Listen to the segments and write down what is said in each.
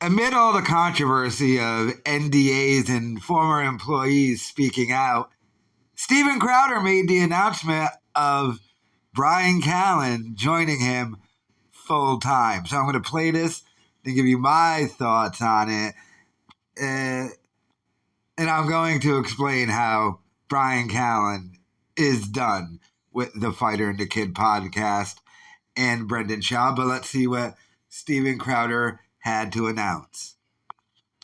Amid all the controversy of NDAs and former employees speaking out, Steven Crowder made the announcement of Bryan Callen joining him full time. So I'm going to play this to give you my thoughts on it. And I'm going to explain how Bryan Callen is done with the Fighter and the Kid podcast and Brendan Schaub. But let's see what Steven Crowder had to announce.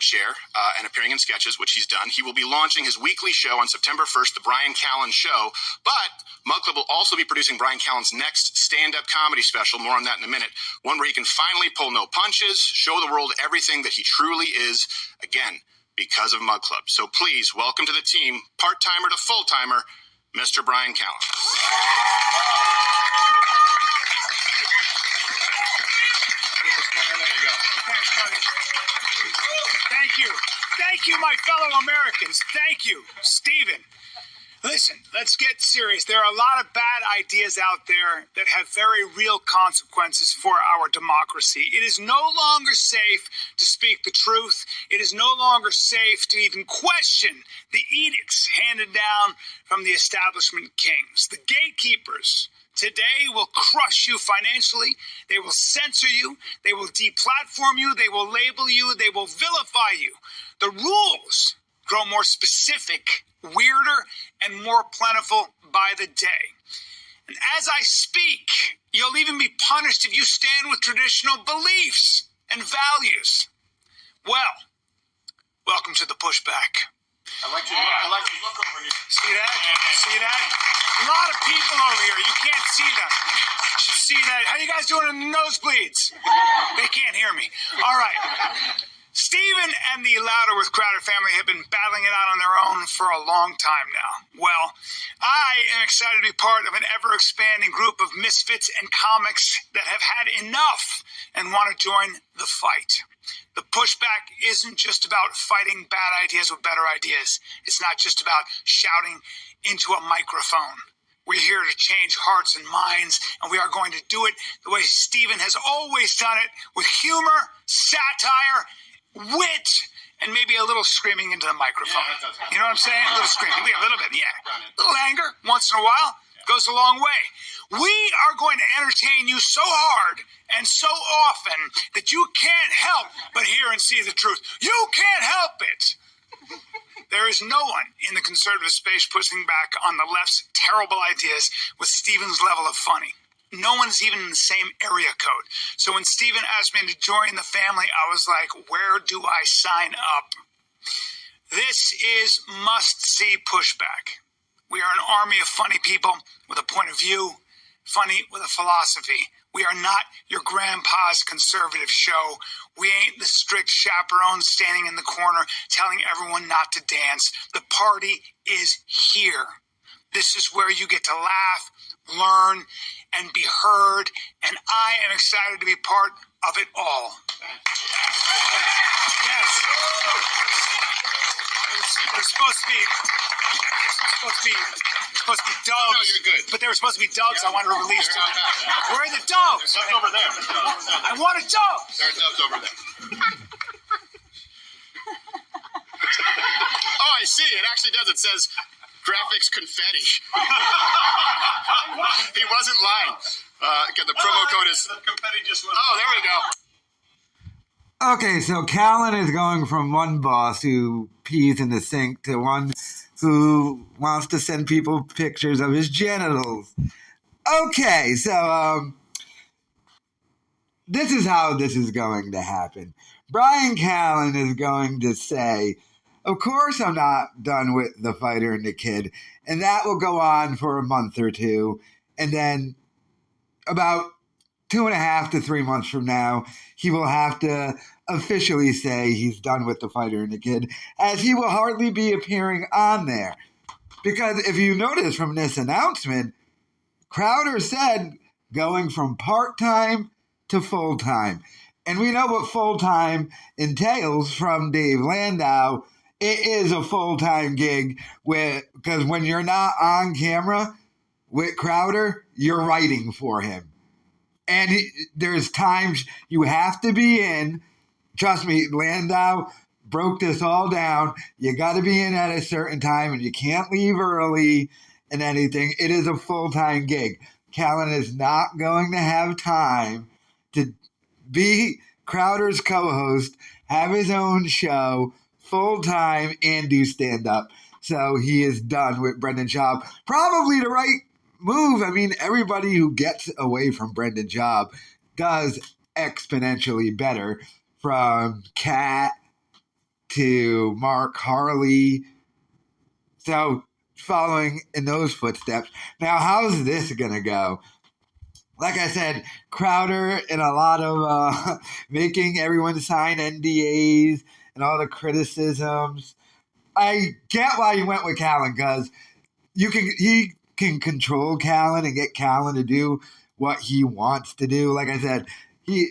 Share and appearing in sketches, which he's done. He will be launching his weekly show on September 1st, The Bryan Callen Show. But Mug Club will also be producing Bryan Callen's next stand-up comedy special. More on that in a minute. One where he can finally pull no punches, show the world everything that he truly is, again, because of Mug Club. So please, welcome to the team, part-timer to full-timer, Mr. Bryan Callen. Thank you, my fellow Americans. Thank you, Steven. Listen, let's get serious. There are a lot of bad ideas out there that have very real consequences for our democracy. It is no longer safe to speak the truth. It is no longer safe to even question the edicts handed down from the establishment kings. The gatekeepers today will crush you financially. They will censor you. They will deplatform you. They will label you. They will vilify you. The rules grow more specific, weirder, and more plentiful by the day. And as I speak, you'll even be punished if you stand with traditional beliefs and values. Well, welcome to the pushback. I like you look over here. See that? See that? A lot of people over here. You can't see them. You should see that. How you guys doing in the nosebleeds? They can't hear me. All right. Steven and the Louder with Crowder family have been battling it out on their own for a long time now. Well, I am excited to be part of an ever-expanding group of misfits and comics that have had enough and want to join the fight. The pushback isn't just about fighting bad ideas with better ideas. It's not just about shouting into a microphone. We're here to change hearts and minds, and we are going to do it the way Steven has always done it, with humor, satire, wit, and maybe a little screaming into the microphone. You know what I'm saying? A little screaming, a little bit, yeah. A little anger once in a while goes a long way. We are going to entertain you so hard and so often that you can't help but hear and see the truth. You can't help it. There is no one in the conservative space pushing back on the left's terrible ideas with Steven's level of funny. No one's even in the same area code. So when Steven asked me to join the family, I was like, where do I sign up? This is must-see pushback. We are an army of funny people with a point of view, funny with a philosophy. We are not your grandpa's conservative show. We ain't the strict chaperone standing in the corner telling everyone not to dance. The party is here. This is where you get to laugh, learn, and be heard, and I am excited to be part of it all. Yes. It was supposed to be doves. No, you're good. But they were supposed to be doves. I wanted to release them. Where are the doves? There's doves over there. I wanted doves. There are doves over there. Oh, I see. It actually does. It says graphics confetti. He wasn't lying. The promo code is... The confetti just went. Oh, there we go. Okay, so Callen is going from one boss who pees in the sink to one who wants to send people pictures of his genitals. Okay, so this is how this is going to happen. Bryan Callen is going to say, of course I'm not done with The Fighter and the Kid, and that will go on for a month or two, and then about 2.5 to 3 months from now, he will have to officially say he's done with The Fighter and the Kid, as he will hardly be appearing on there. Because if you notice from this announcement, Crowder said going from part-time to full-time. And we know what full-time entails from Dave Landau. It is a full-time gig because when you're not on camera with Crowder, you're writing for him. And there's times you have to be in trust me, Landau broke this all down. You got to be in at a certain time, and you can't leave early and anything. It is a full-time gig. Callen is not going to have time to be Crowder's co-host, have his own show full-time, and do stand-up. So he is done with Brendan Schaub. Probably the right move. I mean, everybody who gets away from Brendan Schaub does exponentially better, from Kat to Mark Harley. So following in those footsteps. Now, how's this going to go? Like I said, Crowder and a lot of making everyone sign NDAs and all the criticisms. I get why you went with Callen, because he can control Callen and get Callen to do what he wants to do. Like I said, he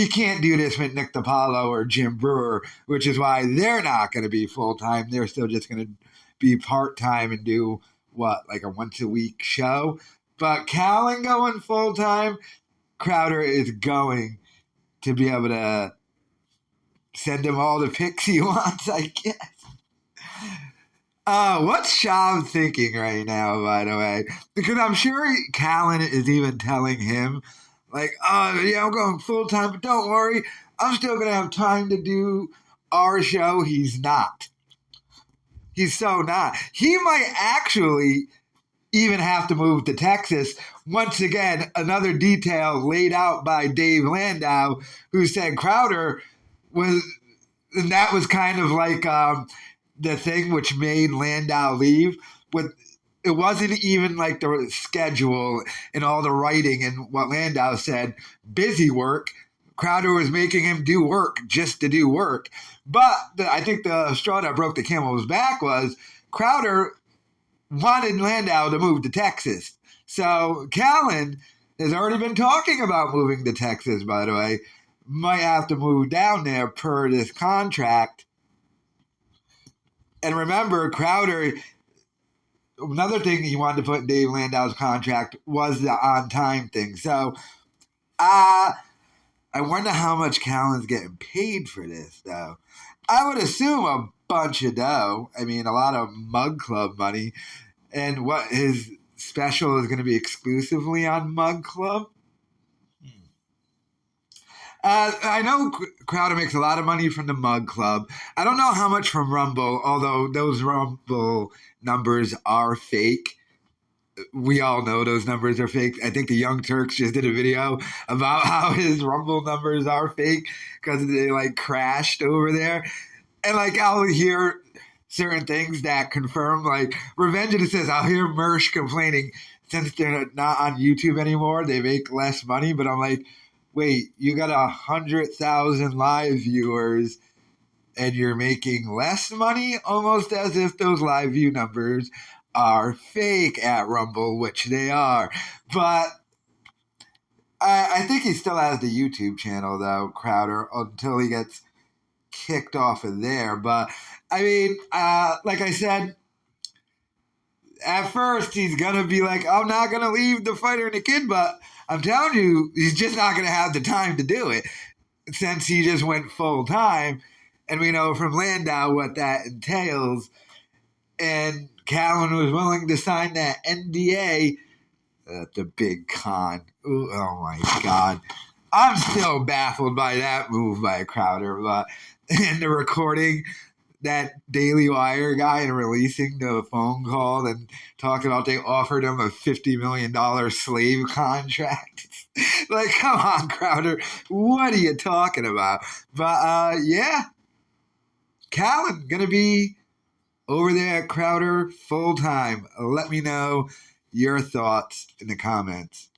can't do this with Nick DiPaolo or Jim Brewer, which is why they're not going to be full-time. They're still just going to be part-time and do, like a once-a-week show. But Callen going full-time, Crowder is going to be able to send him all the picks he wants, I guess. What's Schaub thinking right now, by the way? Because I'm sure Callen is even telling him, like, I'm going full-time, but don't worry, I'm still going to have time to do our show. He's not. He's so not. He might actually even have to move to Texas. Once again, another detail laid out by Dave Landau, who said Crowder was, and that was kind of like the thing which made Landau leave. It wasn't even like the schedule and all the writing and what Landau said, busy work. Crowder was making him do work just to do work. But I think the straw that broke the camel's back was Crowder wanted Landau to move to Texas. So Callen has already been talking about moving to Texas, by the way. Might have to move down there per this contract. And remember, Crowder, another thing he wanted to put in Dave Landau's contract was the on-time thing. So I wonder how much Callen's getting paid for this, though. I would assume a bunch of dough. I mean, a lot of Mug Club money. And what his special is going to be exclusively on Mug Club. I know Crowder makes a lot of money from the Mug Club. I don't know how much from Rumble, although those Rumble numbers are fake. We all know those numbers are fake. I think the Young Turks just did a video about how his Rumble numbers are fake because they crashed over there. And I'll hear certain things that confirm, Revengeance says, I'll hear Mersh complaining since they're not on YouTube anymore, they make less money. But I'm like, wait, you got 100,000 live viewers and you're making less money? Almost as if those live view numbers are fake at Rumble, which they are. But I think he still has the YouTube channel, though, Crowder, until he gets kicked off of there. But, I mean, like I said, at first he's going to be like, I'm not going to leave the fighter and the kid, but I'm telling you, he's just not going to have the time to do it since he just went full time. And we know from Landau what that entails. And Callen was willing to sign that NDA. The big con. Ooh, oh, my God. I'm still baffled by that move by Crowder. But in the recording, that Daily Wire guy and releasing the phone call and talking about they offered him a $50 million slave contract. Come on, Crowder. What are you talking about? But, yeah. Callen going to be over there at Crowder full time. Let me know your thoughts in the comments.